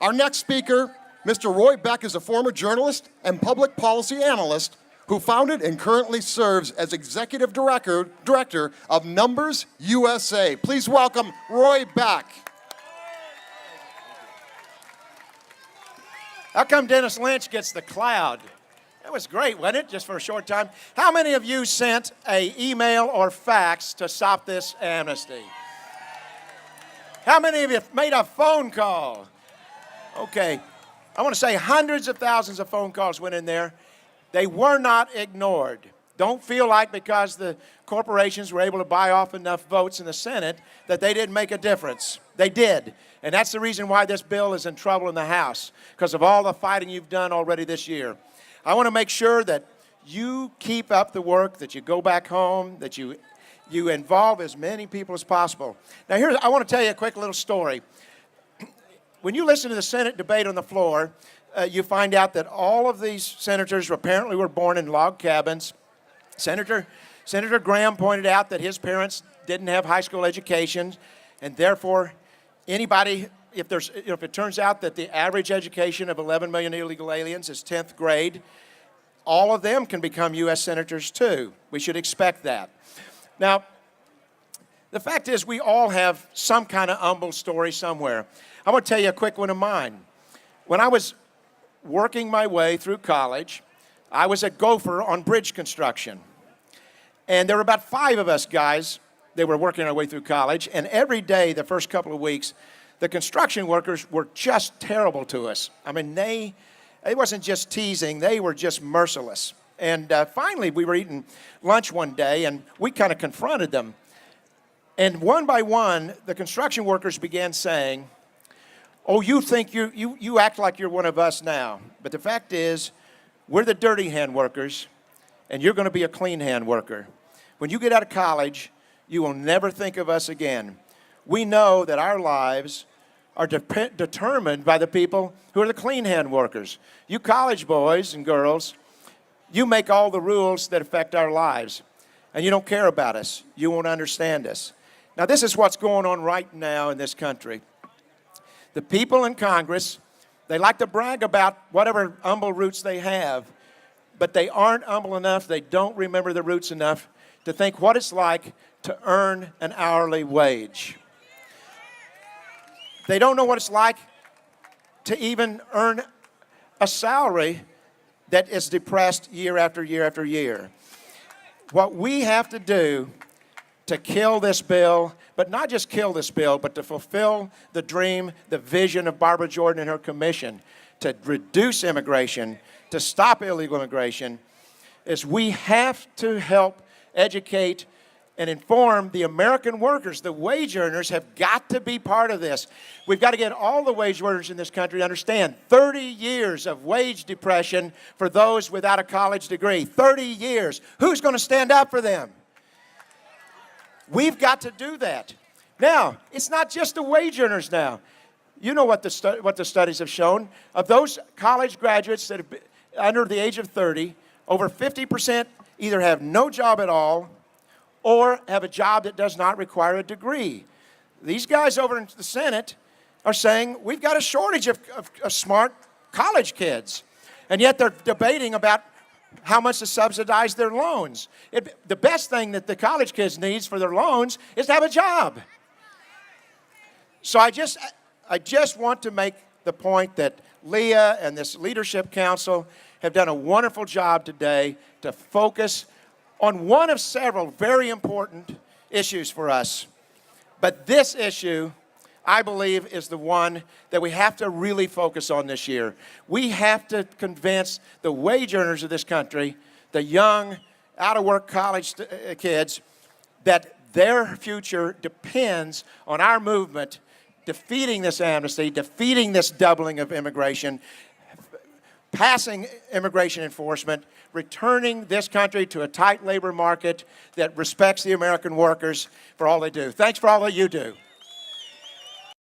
Our next speaker, Mr. Roy Beck, is a former journalist and public policy analyst who founded and currently serves as executive director of Numbers USA. Please welcome Roy Beck. How come Dennis Lynch gets the cloud? That was great, wasn't it, just for a short time? How many of you sent an email or fax to stop this amnesty? How many of you made a phone call? Okay, I want to say hundreds of thousands of phone calls went in there. They were not ignored. Don't feel like because the corporations were able to buy off enough votes in the Senate that they didn't make a difference. They did. And that's the reason why this bill is in trouble in the House, because of all the fighting you've done already this year. I want to make sure that you keep up the work, that you go back home, that you involve as many people as possible. Now, I want to tell you a quick little story. When you listen to the Senate debate on the floor, you find out that all of these senators apparently were born in log cabins. Senator Graham pointed out that his parents didn't have high school educations, and therefore anybody, if it turns out that the average education of 11 million illegal aliens is 10th grade, all of them can become U.S. senators too. We should expect that. Now, the fact is we all have some kind of humble story somewhere. I want to tell you a quick one of mine. When I was working my way through college, I was a gopher on bridge construction. And there were about 5 of us guys that were working our way through college, and every day, the first couple of weeks, the construction workers were just terrible to us. I mean, it wasn't just teasing, they were just merciless. And finally, we were eating lunch one day, and we kind of confronted them. And one by one, the construction workers began saying, "Oh, you think you act like you're one of us now. But the fact is, we're the dirty hand workers, and you're going to be a clean hand worker. When you get out of college, you will never think of us again. We know that our lives are determined by the people who are the clean hand workers. You college boys and girls, you make all the rules that affect our lives, and you don't care about us. You won't understand us." Now, this is what's going on right now in this country. The people in Congress, they like to brag about whatever humble roots they have, but they aren't humble enough, they don't remember the roots enough to think what it's like to earn an hourly wage. They don't know what it's like to even earn a salary that is depressed year after year after year. What we have to do to kill this bill, but not just kill this bill, but to fulfill the dream, the vision of Barbara Jordan and her commission to reduce immigration, to stop illegal immigration, is we have to help educate and inform the American workers. The wage earners have got to be part of this. We've got to get all the wage earners in this country to understand 30 years of wage depression for those without a college degree. 30 years. Who's going to stand up for them? We've got to do that. Now, it's not just the wage earners now. You know what the studies have shown. Of those college graduates that have been under the age of 30, over 50% either have no job at all or have a job that does not require a degree. These guys over in the Senate are saying we've got a shortage of smart college kids, and yet they're debating about how much to subsidize their loans. The best thing that the college kids needs for their loans is to have a job. So I just want to make the point that Leah and this leadership council have done a wonderful job today to focus on one of several very important issues for us. But this issue, I believe, is the one that we have to really focus on this year. We have to convince the wage earners of this country, the young, out-of-work college kids, that their future depends on our movement defeating this amnesty, defeating this doubling of immigration, passing immigration enforcement, returning this country to a tight labor market that respects the American workers for all they do. Thanks for all that you do.